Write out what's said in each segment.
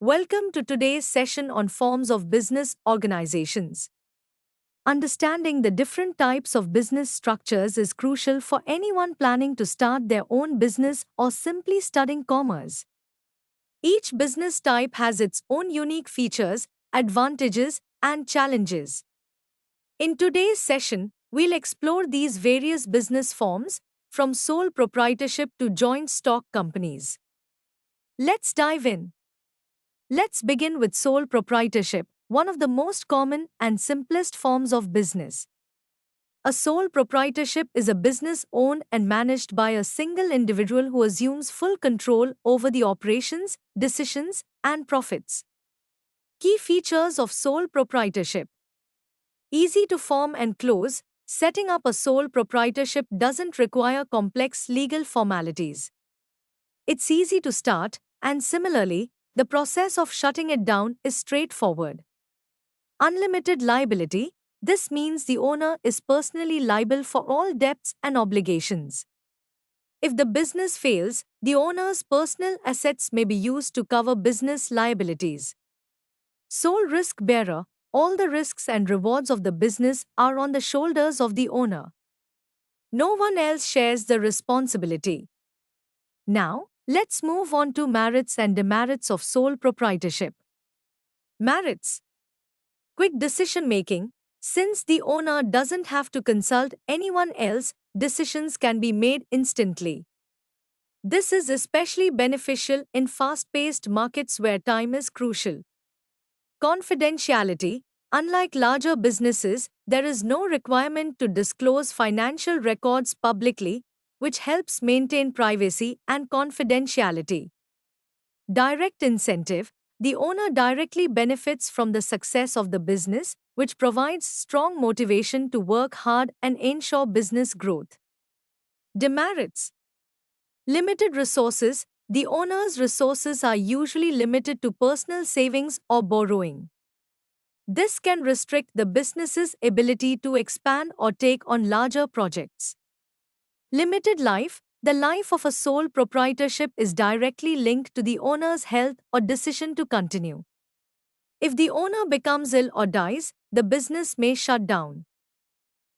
Welcome to today's session on forms of business organizations. Understanding the different types of business structures is crucial for anyone planning to start their own business or simply studying commerce. Each business type has its own unique features, advantages, and challenges. In today's session, we'll explore these various business forms, from sole proprietorship to joint stock companies. Let's dive in. Let's begin with sole proprietorship, one of the most common and simplest forms of business. A sole proprietorship is a business owned and managed by a single individual who assumes full control over the operations, decisions, and profits. Key features of sole proprietorship: easy to form and close. Setting up a sole proprietorship doesn't require complex legal formalities. It's easy to start, and similarly, the process of shutting it down is straightforward. Unlimited liability. This means the owner is personally liable for all debts and obligations. If the business fails, the owner's personal assets may be used to cover business liabilities. Sole risk bearer. All the risks and rewards of the business are on the shoulders of the owner. No one else shares the responsibility. Now, let's move on to merits and demerits of sole proprietorship. Merits: quick decision making. Since the owner doesn't have to consult anyone else, decisions can be made instantly. This is especially beneficial in fast paced markets where time is crucial. Confidentiality. Unlike larger businesses, there is no requirement to disclose financial records publicly, which helps maintain privacy and confidentiality. Direct incentive. The owner directly benefits from the success of the business, which provides strong motivation to work hard and ensure business growth. Demerits: limited resources. The owner's resources are usually limited to personal savings or borrowing. This can restrict the business's ability to expand or take on larger projects. Limited life. The life of a sole proprietorship is directly linked to the owner's health or decision to continue. If the owner becomes ill or dies, the business may shut down.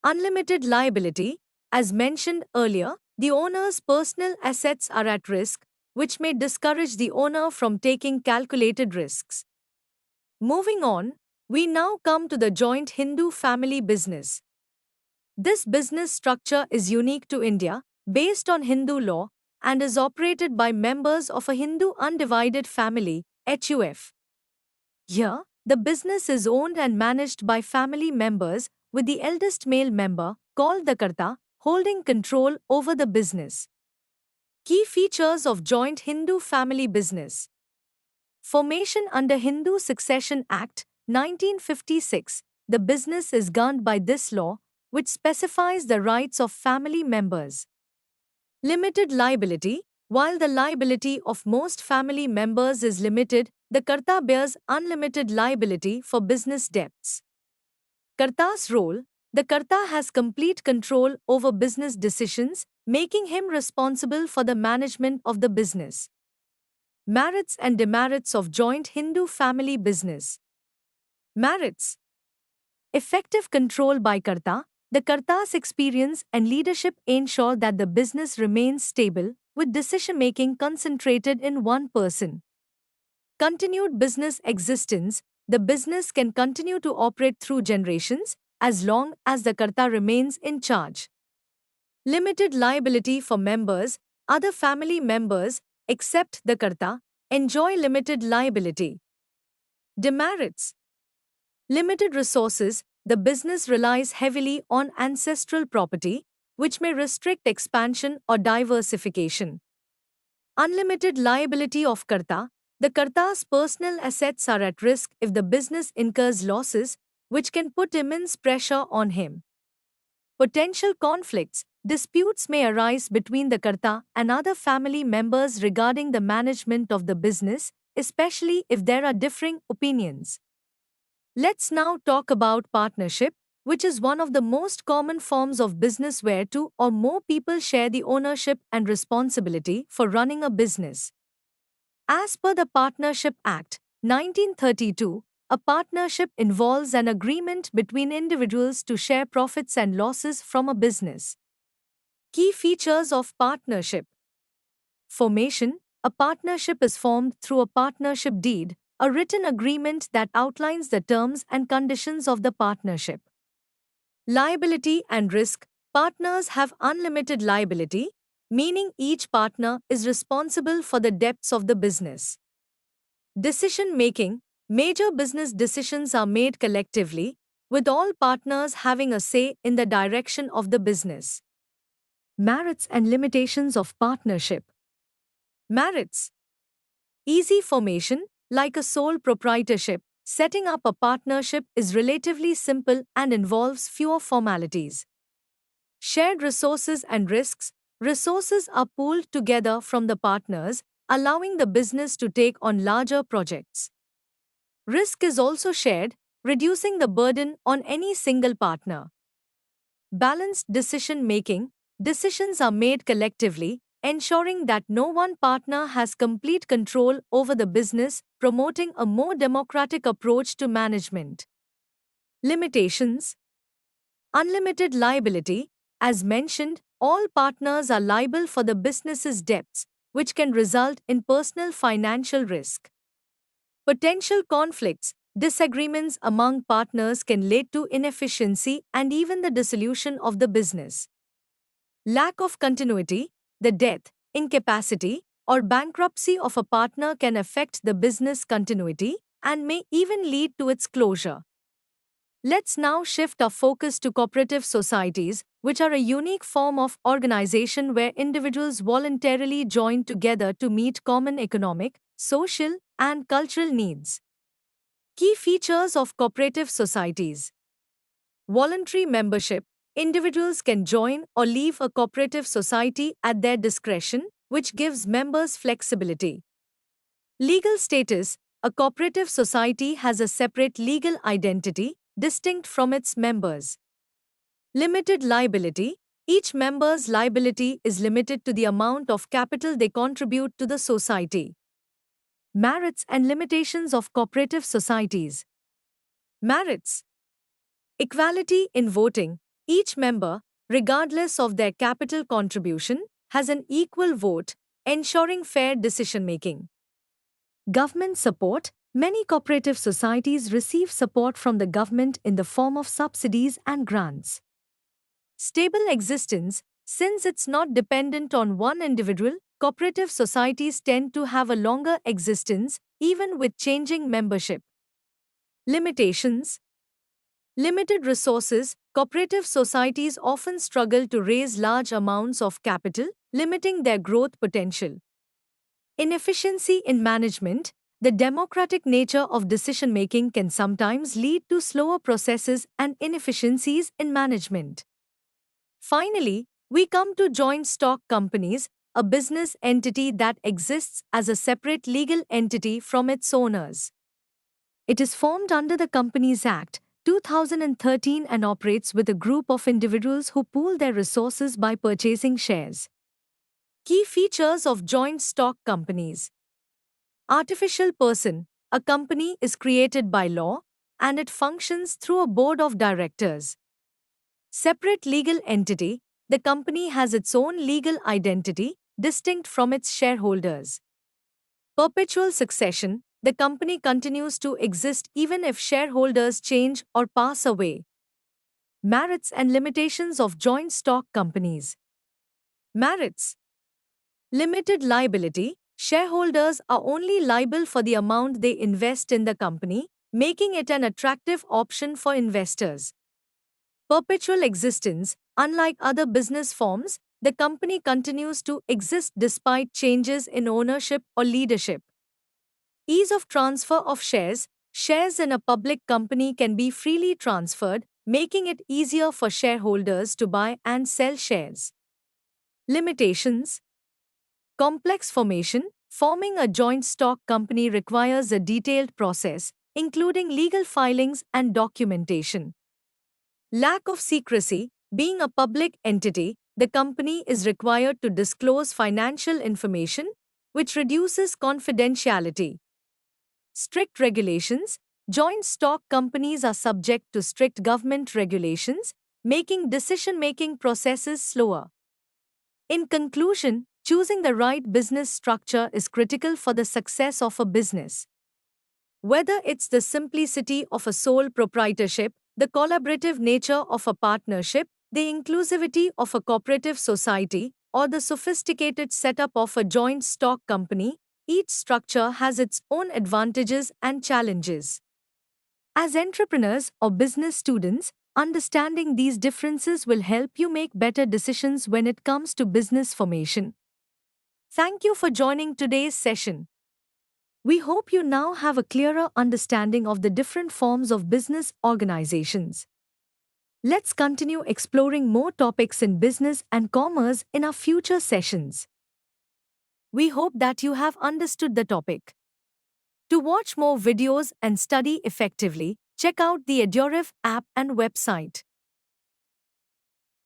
Unlimited liability. As mentioned earlier, the owner's personal assets are at risk, which may discourage the owner from taking calculated risks. Moving on, we now come to the joint Hindu family business. This business structure is unique to India, based on Hindu law, and is operated by members of a Hindu undivided family, HUF. Here, the business is owned and managed by family members, with the eldest male member, called the Karta, holding control over the business. Key features of joint Hindu family business. Formation under Hindu Succession Act, 1956. The business is governed by this law, which specifies the rights of family members. Limited liability. While the liability of most family members is limited, the Karta bears unlimited liability for business debts. Karta's role. The Karta has complete control over business decisions, making him responsible for the management of the business. Merits and demerits of joint Hindu family business. Merits: effective control by Karta. The Karta's experience and leadership ensure that the business remains stable, with decision-making concentrated in one person. Continued business existence. The business can continue to operate through generations, as long as the Karta remains in charge. Limited liability for members. Other family members, except the Karta, enjoy limited liability. Demerits: limited resources. The business relies heavily on ancestral property, which may restrict expansion or diversification. Unlimited liability of Karta. The Karta's personal assets are at risk if the business incurs losses, which can put immense pressure on him. Potential conflicts. Disputes may arise between the Karta and other family members regarding the management of the business, especially if there are differing opinions. Let's now talk about partnership, which is one of the most common forms of business where two or more people share the ownership and responsibility for running a business. As per the Partnership Act, 1932, a partnership involves an agreement between individuals to share profits and losses from a business. Key features of partnership. Formation. A partnership is formed through a partnership deed, a written agreement that outlines the terms and conditions of the partnership. Liability and risk. Partners have unlimited liability, meaning each partner is responsible for the debts of the business. Decision making. Major business decisions are made collectively, with all partners having a say in the direction of the business. Merits and limitations of partnership. Merits. Easy formation, like a sole proprietorship, setting up a partnership is relatively simple and involves fewer formalities. Shared resources and risks. Resources are pooled together from the partners, allowing the business to take on larger projects. Risk is also shared, reducing the burden on any single partner. Balanced decision making. Decisions are made collectively, ensuring that no one partner has complete control over the business, promoting a more democratic approach to management. Limitations. Unlimited liability. As mentioned, all partners are liable for the business's debts, which can result in personal financial risk. Potential conflicts. Disagreements among partners can lead to inefficiency and even the dissolution of the business. Lack of continuity. The death, incapacity, or bankruptcy of a partner can affect the business continuity and may even lead to its closure. Let's now shift our focus to cooperative societies, which are a unique form of organization where individuals voluntarily join together to meet common economic, social, and cultural needs. Key features of cooperative societies. Voluntary membership. Individuals can join or leave a cooperative society at their discretion, which gives members flexibility. Legal status. A cooperative society has a separate legal identity, distinct from its members. Limited liability. Each member's liability is limited to the amount of capital they contribute to the society. Merits and limitations of cooperative societies. Merits. Equality in voting. Each member, regardless of their capital contribution, has an equal vote, ensuring fair decision-making. Government support. Many cooperative societies receive support from the government in the form of subsidies and grants. Stable existence. Since it's not dependent on one individual, cooperative societies tend to have a longer existence, even with changing membership. Limitations. Limited resources. Cooperative societies often struggle to raise large amounts of capital, limiting their growth potential. Inefficiency in management. The democratic nature of decision-making can sometimes lead to slower processes and inefficiencies in management. Finally, we come to joint stock companies, a business entity that exists as a separate legal entity from its owners. It is formed under the Companies Act, 2013 and operates with a group of individuals who pool their resources by purchasing shares. Key features of joint stock companies. Artificial person. A company is created by law, and it functions through a board of directors. Separate legal entity. The company has its own legal identity, distinct from its shareholders. Perpetual succession. The company continues to exist even if shareholders change or pass away. Merits and limitations of joint stock companies. Merits. Limited liability. Shareholders are only liable for the amount they invest in the company, making it an attractive option for investors. Perpetual existence. Unlike other business forms, the company continues to exist despite changes in ownership or leadership. Ease of transfer of shares. Shares in a public company can be freely transferred, making it easier for shareholders to buy and sell shares. Limitations. Complex formation. Forming a joint stock company requires a detailed process, including legal filings and documentation. Lack of secrecy. Being a public entity, the company is required to disclose financial information, which reduces confidentiality. Strict regulations. Joint stock companies are subject to strict government regulations, making decision-making processes slower. In conclusion, choosing the right business structure is critical for the success of a business. Whether it's the simplicity of a sole proprietorship, the collaborative nature of a partnership, the inclusivity of a cooperative society, or the sophisticated setup of a joint stock company, each structure has its own advantages and challenges. As entrepreneurs or business students, understanding these differences will help you make better decisions when it comes to business formation. Thank you for joining today's session. We hope you now have a clearer understanding of the different forms of business organizations. Let's continue exploring more topics in business and commerce in our future sessions. We hope that you have understood the topic. To watch more videos and study effectively, check out the Eduref app and website.